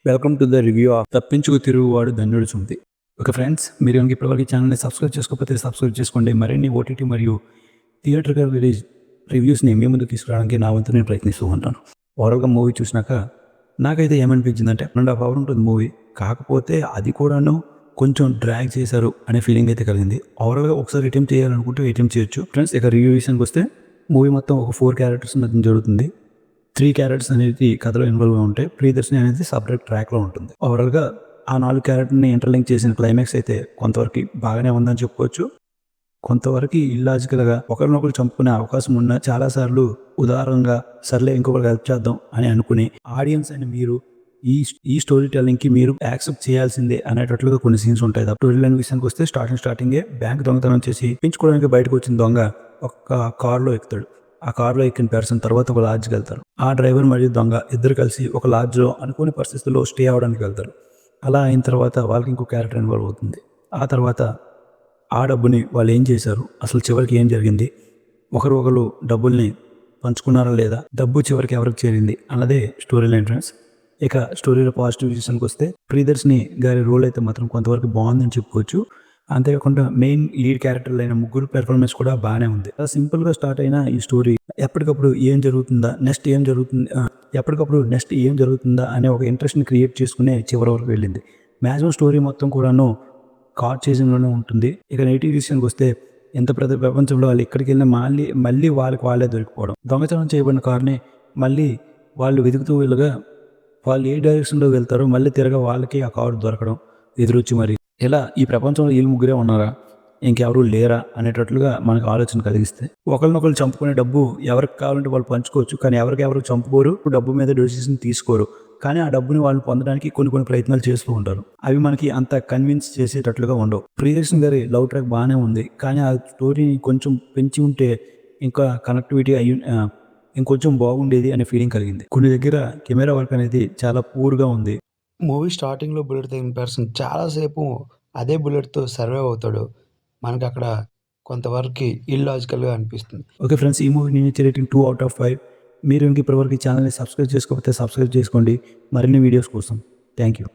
Welcome to the review of Tappinchuku Tiruguvadu ధన్యుడు Sumathi. Okay friends, మీరు కనుక ఇప్పటివరకు ఛానల్ని సబ్స్క్రైబ్ చేసుకోకపోతే సబ్స్క్రైబ్ చేసుకోండి. మరిన్ని ఓటీటీ మరియు థియేటర్గా రిలీజ్ రివ్యూస్ని మీ ముందుకు తీసుకురావడానికి నా వంతు నేను ప్రయత్నిస్తూ ఉంటాను. ఓవరాల్గా మూవీ చూసినాక నాకైతే ఏమనిపించిందంటే 1.5 hours ఉంటుంది మూవీ. కాకపోతే అది కూడాను కొంచెం డ్రాగ్ చేశారు అనే ఫీలింగ్ అయితే కలిగింది. ఓవరాల్గా ఒకసారి అటెంప్ట్ చేయాలనుకుంటే అటెంప్ట్ చేయొచ్చు. ఫ్రెండ్స్, ఇక రివ్యూ విషయానికి వస్తే మూవీ మొత్తం ఒక 4 characters మధ్య జరుగుతుంది. 3 characters అనేది కథలో ఇన్వాల్వ్గా ఉంటాయి. ప్రియదర్శిని అనేది సపరేట్ ట్రాక్లో ఉంటుంది. ఓవరాల్గా ఆ 4 characterని ఇంటర్లింక్ చేసిన క్లైమాక్స్ అయితే కొంతవరకు బాగానే ఉందని చెప్పుకోవచ్చు. కొంతవరకు ఇల్లాజికల్గా ఒకరినొకరు చంపుకునే అవకాశం ఉన్న చాలాసార్లు ఉదారంగా సర్లే ఇంకొకరికి హెల్ప్ చేద్దాం అని అనుకుని ఆడియన్స్ అని మీరు ఈ స్టోరీ టెల్లింగ్కి మీరు యాక్సెప్ట్ చేయాల్సిందే అనేటట్లుగా కొన్ని సీన్స్ ఉంటాయి. స్టోరీ లైన్ విషయానికి వస్తే స్టార్టింగే బ్యాంక్ దొంగతనం చేసి పెంచుకోవడానికి బయటకు వచ్చిన దొంగ ఒక కార్లో ఎక్కుతాడు. ఆ కార్లో ఎక్కిన పర్సన్ తర్వాత ఒక లాడ్జ్కి వెళ్తారు. ఆ డ్రైవర్ మరియు దొంగ ఇద్దరు కలిసి ఒక లాడ్జ్లో అనుకోని పరిస్థితుల్లో స్టే అవ్వడానికి వెళ్తారు. అలా అయిన తర్వాత వాళ్ళకి ఇంకో క్యారెక్టర్ ఇన్వాల్వ్ అవుతుంది. ఆ తర్వాత ఆ డబ్బుని వాళ్ళు ఏం చేశారు, అసలు చివరికి ఏం జరిగింది, ఒకరు డబ్బుల్ని పంచుకున్నారా లేదా, డబ్బు చివరికి ఎవరికి చేరింది అన్నదే స్టోరీ లైన్ ఫ్రెండ్స్. ఇక స్టోరీలో పాజిటివ్ విషయానికి వస్తే ప్రియదర్శిని గారి రోల్ అయితే మాత్రం కొంతవరకు బాగుందని చెప్పుకోవచ్చు. అంతేకాకుండా మెయిన్ లీడ్ క్యారెక్టర్లు అయిన ముగ్గురు పెర్ఫార్మెన్స్ కూడా బాగానే ఉంది. సింపుల్గా స్టార్ట్ అయిన ఈ స్టోరీ ఎప్పటికప్పుడు ఏం జరుగుతుందా అనే ఒక ఇంట్రెస్ట్ని క్రియేట్ చేసుకునే చివరి వరకు వెళ్ళింది. మ్యాక్సిమం స్టోరీ మొత్తం కూడాను కార్ చేసింగ్లోనే ఉంటుంది. ఇక నెగిటివ్ విషయానికి వస్తే ఎంత పెద్ద ప్రపంచంలో వాళ్ళు ఎక్కడికి వెళ్ళినా మళ్ళీ వాళ్ళే దొరికిపోవడం, దొంగతనం చేయబడిన కార్ని మళ్ళీ వాళ్ళు వెతుకుతూ వెళ్ళగా వాళ్ళు ఏ డైరెక్షన్లో వెళ్తారో మళ్ళీ తిరగా వాళ్ళకి ఆ కారు దొరకడం ఎదురొచ్చి మరి ఇలా ఈ ప్రపంచంలో వీళ్ళు ముగ్గురే ఉన్నారా, ఇంకెవరూ లేరా అనేటట్లుగా మనకు ఆలోచన కలిగిస్తే ఒకరినొకరు చంపుకునే డబ్బు ఎవరికి కావాలంటే వాళ్ళు పంచుకోవచ్చు. కానీ ఎవరు చంపుకోరు, డబ్బు మీద డెసిషన్ తీసుకోరు. కానీ ఆ డబ్బుని వాళ్ళు పొందడానికి కొన్ని ప్రయత్నాలు చేస్తూ ఉంటారు. అవి మనకి అంత కన్విన్స్ చేసేటట్లుగా ఉండవు. ప్రియదర్శిని గారి లవ్ ట్రాక్ బాగానే ఉంది, కానీ ఆ స్టోరీని కొంచెం పెంచి ఉంటే ఇంకా కనెక్టివిటీ ఇంకొంచెం బాగుండేది అనే ఫీలింగ్ కలిగింది. కొన్ని దగ్గర కెమెరా వర్క్ అనేది చాలా పూర్గా ఉంది. మూవీ స్టార్టింగ్లో బుల్లెట్ తగిన పర్సన్ చాలాసేపు అదే బుల్లెట్తో సర్వైవ్ అవుతాడు. మనకు అక్కడ కొంతవరకు ఇల్లాజికల్గా అనిపిస్తుంది. ఓకే ఫ్రెండ్స్, ఈ మూవీ నేను ఇచ్చే రేటింగ్ 2 out of 5. మీరు ఇంక ఇప్పటివరకు ఈ ఛానల్ని సబ్స్క్రైబ్ చేసుకోకపోతే సబ్స్క్రైబ్ చేసుకోండి మరిన్ని వీడియోస్ కోసం. Thank you.